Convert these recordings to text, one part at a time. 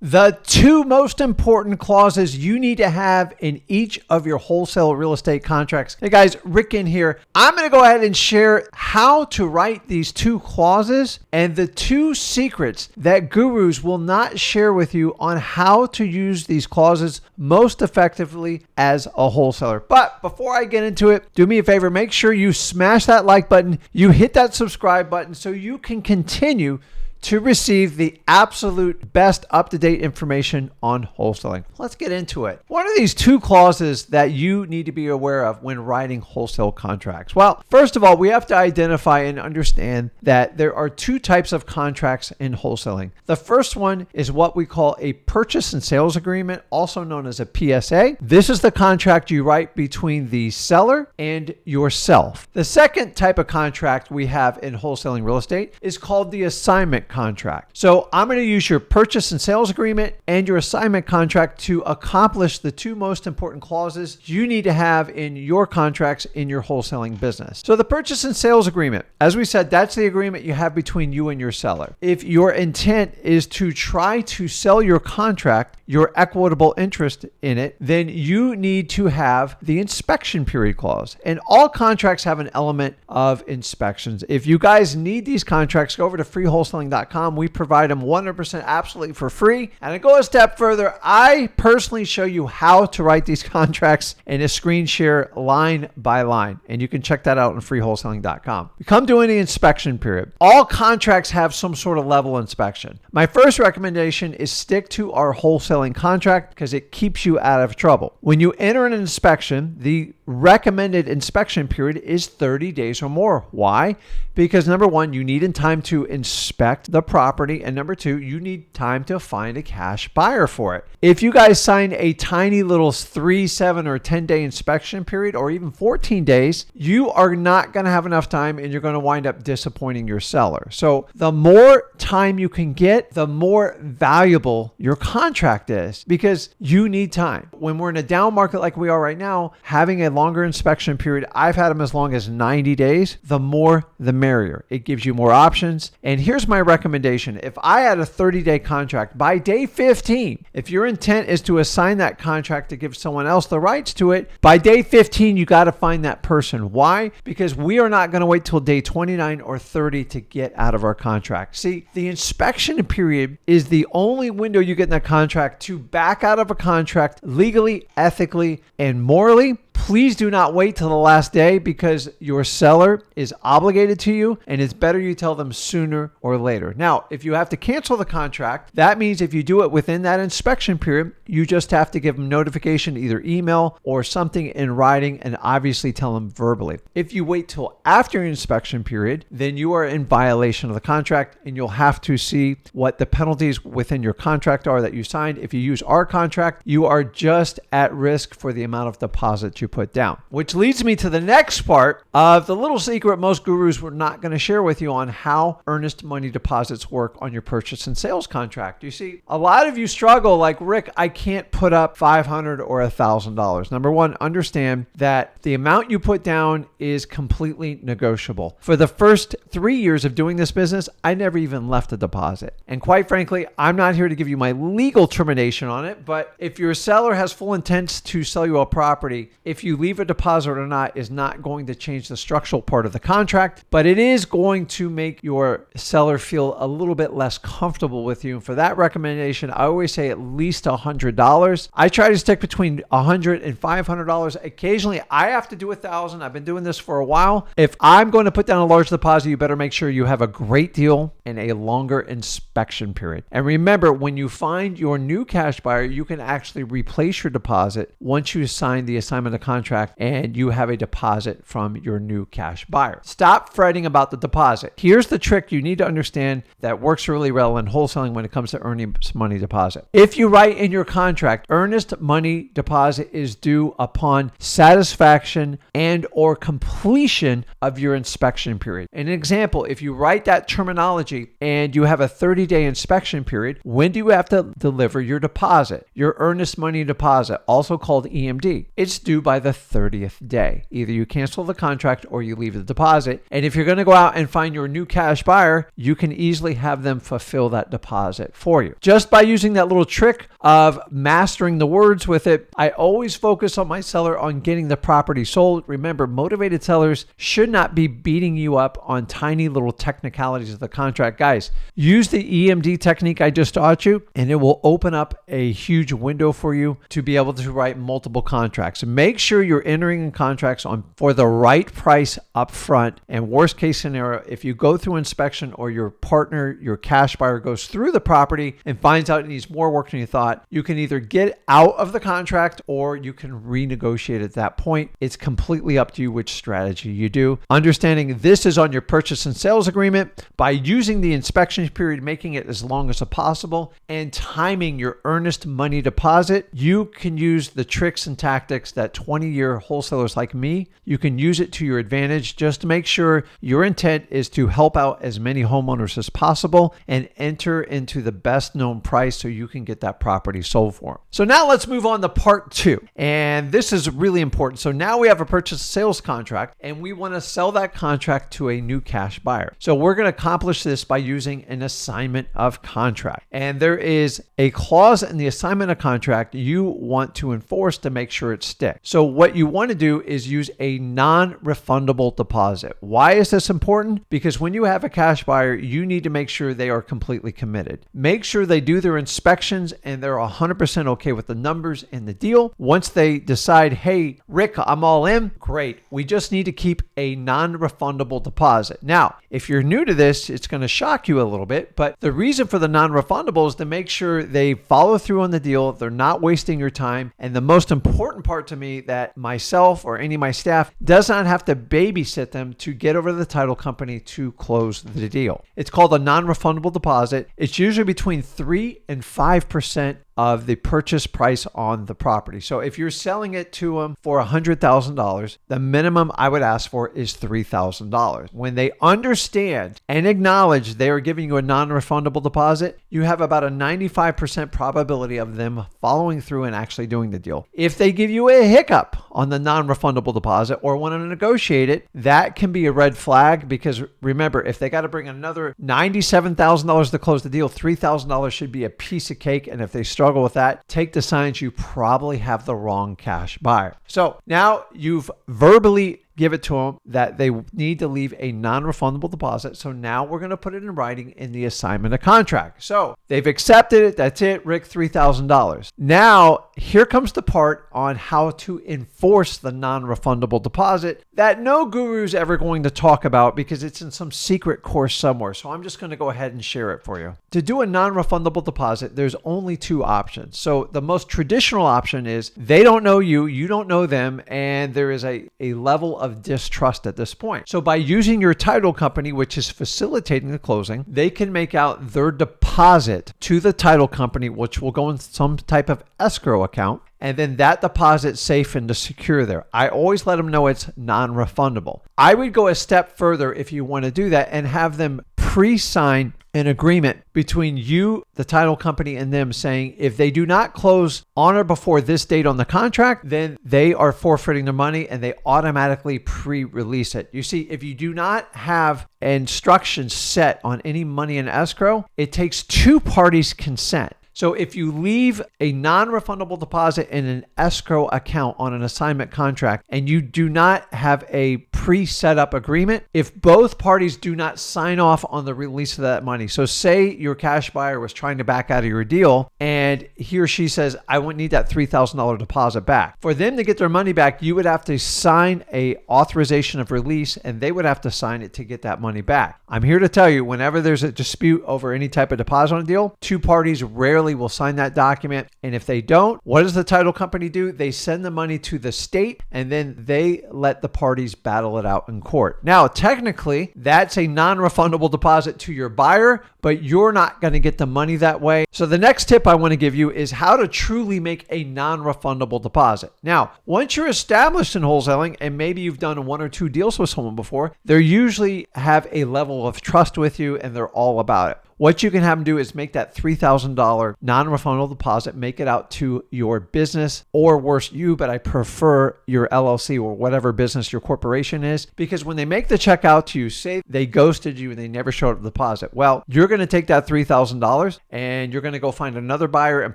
The two most important clauses you need to have in each of your wholesale real estate contracts. Hey guys, Rick Ginn here. I'm going to go ahead and share how to write these two clauses and the two secrets that gurus will not share with you on how to use these clauses most effectively as a wholesaler. But before I get into it, do me a favor, make sure you smash that like button, you hit that subscribe button so you can continue to receive the absolute best up-to-date information on wholesaling. Let's get into it. What are these two clauses that you need to be aware of when writing wholesale contracts? Well, first of all, we have to identify and understand that there are two types of contracts in wholesaling. The first one is what we call a purchase and sales agreement, also known as a PSA. This is the contract you write between the seller and yourself. The second type of contract we have in wholesaling real estate is called the assignment contract. So I'm going to use your purchase and sales agreement and your assignment contract to accomplish the two most important clauses you need to have in your contracts in your wholesaling business. So the purchase and sales agreement, as we said, that's the agreement you have between you and your seller. If your intent is to try to sell your contract, your equitable interest in it, then you need to have the inspection period clause. And all contracts have an element of inspections. If you guys need these contracts, go over to freewholesaling.com. We provide them 100% absolutely for free. And I go a step further. I personally show you how to write these contracts in a screen share line by line. And you can check that out on freewholesaling.com. We come to any inspection period. All contracts have some sort of level inspection. My first recommendation is stick to our wholesaling contract because it keeps you out of trouble. When you enter an inspection, the recommended inspection period is 30 days or more. Why? Because number one, you need time to inspect the property. And number two, you need time to find a cash buyer for it. If you guys sign a tiny little 3, 7, or 10-day inspection period, or even 14 days, you are not going to have enough time and you're going to wind up disappointing your seller. So the more time you can get, the more valuable your contract is because you need time. When we're in a down market like we are right now, having a longer inspection period, I've had them as long as 90 days, the more the merrier. It gives you more options. And here's my recommendation. If I had a 30-day contract, by day 15, if your intent is to assign that contract to give someone else the rights to it, by day 15, you got to find that person. Why? Because we are not going to wait till day 29 or 30 to get out of our contract. See, the inspection period is the only window you get in that contract to back out of a contract legally, ethically, and morally. Please do not wait till the last day because your seller is obligated to you and it's better you tell them sooner or later. Now, if you have to cancel the contract, that means if you do it within that inspection period, you just have to give them notification, either email or something in writing, and obviously tell them verbally. If you wait till after your inspection period, then you are in violation of the contract and you'll have to see what the penalties within your contract are that you signed. If you use our contract, you are just at risk for the amount of deposit you put down. Which leads me to the next part of the little secret most gurus were not going to share with you on how earnest money deposits work on your purchase and sales contract. You see, a lot of you struggle like, Rick, I can't put up $500 or $1,000. Number one, understand that the amount you put down is completely negotiable. For the first 3 years of doing this business, I never even left a deposit. And quite frankly, I'm not here to give you my legal termination on it, but if your seller has full intents to sell you a property, if you leave a deposit or not is not going to change the structural part of the contract, but it is going to make your seller feel a little bit less comfortable with you. And for that recommendation, I always say at least $100. I try to stick between $100 and $500. Occasionally, I have to do $1,000. I've been doing this for a while. If I'm going to put down a large deposit, you better make sure you have a great deal and a longer inspection period. And remember, when you find your new cash buyer, you can actually replace your deposit once you sign the assignment of contract and you have a deposit from your new cash buyer. Stop fretting about the deposit. Here's the trick you need to understand that works really well in wholesaling when it comes to earnest money deposit. If you write in your contract, earnest money deposit is due upon satisfaction and or completion of your inspection period. An example, if you write that terminology and you have a 30-day inspection period, when do you have to deliver your deposit? Your earnest money deposit, also called EMD. It's due by the 30th day. Either you cancel the contract or you leave the deposit. And if you're going to go out and find your new cash buyer, you can easily have them fulfill that deposit for you. Just by using that little trick of mastering the words with it, I always focus on my seller on getting the property sold. Remember, motivated sellers should not be beating you up on tiny little technicalities of the contract. Guys, use the EMD technique I just taught you, and it will open up a huge window for you to be able to write multiple contracts. Make sure you're entering in contracts for the right price up front. And worst case scenario, if you go through inspection or your partner, your cash buyer, goes through the property and finds out it needs more work than you thought, you can either get out of the contract or you can renegotiate at that point. It's completely up to you which strategy you do. Understanding this is on your purchase and sales agreement, by using the inspection period, making it as long as possible, and timing your earnest money deposit, you can use the tricks and tactics that 20-year wholesalers like me, you can use it to your advantage. Just to make sure your intent is to help out as many homeowners as possible and enter into the best known price so you can get that property sold for them. So now let's move on to part 2. And this is really important. So now we have a purchase sales contract and we want to sell that contract to a new cash buyer. So we're going to accomplish this by using an assignment of contract. And there is a clause in the assignment of contract you want to enforce to make sure it sticks. So what you want to do is use a non-refundable deposit. Why is this important? Because when you have a cash buyer, you need to make sure they are completely committed. Make sure they do their inspections and they're 100% okay with the numbers and the deal. Once they decide, hey, Rick, I'm all in, great. We just need to keep a non-refundable deposit. Now, if you're new to this, it's going to shock you a little bit, but the reason for the non-refundable is to make sure they follow through on the deal, they're not wasting your time, and the most important part to me, that myself or any of my staff does not have to babysit them to get over to the title company to close the deal. It's called a non-refundable deposit. It's usually between 3 and 5% of the purchase price on the property. So if you're selling it to them for $100,000, the minimum I would ask for is $3,000. When they understand and acknowledge they are giving you a non-refundable deposit, you have about a 95% probability of them following through and actually doing the deal. If they give you a hiccup on the non-refundable deposit or want to negotiate it, that can be a red flag, because remember, if they got to bring another $97,000 to close the deal, $3,000 should be a piece of cake. And if they struggle with that, take the signs you probably have the wrong cash buyer. So now you've verbally give it to them that they need to leave a non-refundable deposit. So now we're going to put it in writing in the assignment of contract. So they've accepted it. That's it, Rick, $3,000. Now, here comes the part on how to enforce the non-refundable deposit that no guru is ever going to talk about because it's in some secret course somewhere. So I'm just going to go ahead and share it for you. To do a non-refundable deposit, there's only 2 options. So the most traditional option is they don't know you, you don't know them, and there is a level of distrust at this point. So by using your title company, which is facilitating the closing, they can make out their deposit to the title company, which will go in some type of escrow account. And then that deposit's safe and secure there. I always let them know it's non-refundable. I would go a step further if you want to do that and have them pre-sign an agreement between you, the title company, and them saying if they do not close on or before this date on the contract, then they are forfeiting their money and they automatically pre-release it. You see, if you do not have instructions set on any money in escrow, it takes 2 parties' consent. So if you leave a non-refundable deposit in an escrow account on an assignment contract and you do not have a pre-set up agreement, if both parties do not sign off on the release of that money. So say your cash buyer was trying to back out of your deal and he or she says, I won't need that $3,000 deposit back. For them to get their money back, you would have to sign a authorization of release and they would have to sign it to get that money back. I'm here to tell you, whenever there's a dispute over any type of deposit on a deal, 2 parties rarely will sign that document. And if they don't, what does the title company do? They send the money to the state and then they let the parties battle it out in court. Now, technically, that's a non-refundable deposit to your buyer, but you're not going to get the money that way. So the next tip I want to give you is how to truly make a non-refundable deposit. Now, once you're established in wholesaling and maybe you've done 1 or 2 deals with someone before, they usually have a level of trust with you and they're all about it. what you can have them do is make that $3,000 non-refundable deposit, make it out to your business, or worse, you, but I prefer your LLC or whatever business your corporation is, because when they make the check out to you, say they ghosted you and they never showed up the deposit. Well, you're going to take that $3,000 and you're going to go find another buyer and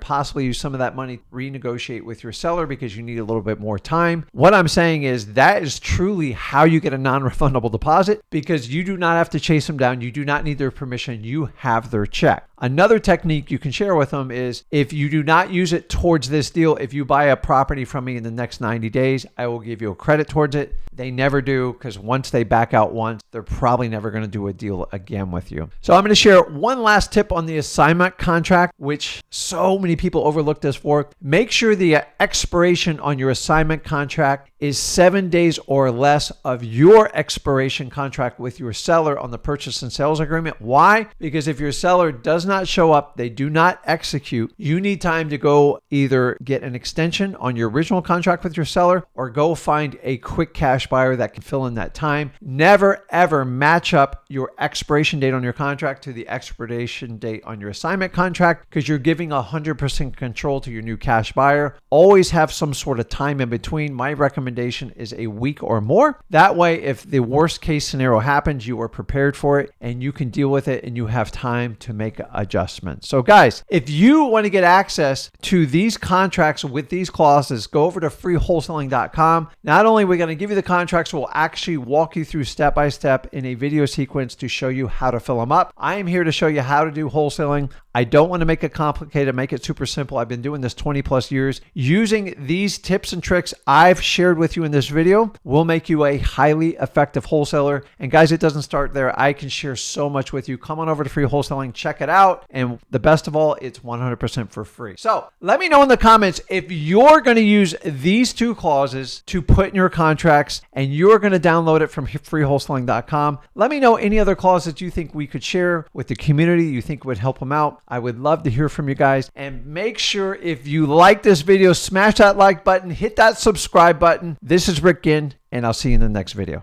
possibly use some of that money to renegotiate with your seller because you need a little bit more time. What I'm saying is that is truly how you get a non-refundable deposit, because you do not have to chase them down. You do not need their permission. You have their check. Another technique you can share with them is, if you do not use it towards this deal, if you buy a property from me in the next 90 days, I will give you a credit towards it. They never do, because once they back out once, they're probably never going to do a deal again with you. So I'm going to share one last tip on the assignment contract, which so many people overlook this for. Make sure the expiration on your assignment contract is 7 days or less of your expiration contract with your seller on the purchase and sales agreement. Why? Because if your seller does not show up, they do not execute, you need time to go either get an extension on your original contract with your seller or go find a quick cash buyer that can fill in that time. Never ever match up your expiration date on your contract to the expiration date on your assignment contract, because you're giving 100% control to your new cash buyer. Always have some sort of time in between. My recommendation is a week or more. That way, if the worst case scenario happens, you are prepared for it and you can deal with it and you have time to make adjustments. So guys, if you want to get access to these contracts with these clauses, go over to freewholesaling.com. Not only are we going to give you the contracts, we'll actually walk you through step by step in a video sequence to show you how to fill them up. I am here to show you how to do wholesaling. I don't want to make it complicated, make it super simple. I've been doing this 20 plus years. Using these tips and tricks I've shared with you in this video will make you a highly effective wholesaler. And guys, it doesn't start there. I can share so much with you. Come on over to Free Wholesaling, check it out. And the best of all, it's 100% for free. So let me know in the comments if you're going to use these two clauses to put in your contracts and you're going to download it from freewholesaling.com. Let me know any other clauses you think we could share with the community you think would help them out. I would love to hear from you guys. And make sure, if you like this video, smash that like button, hit that subscribe button. This is Rick Ginn, and I'll see you in the next video.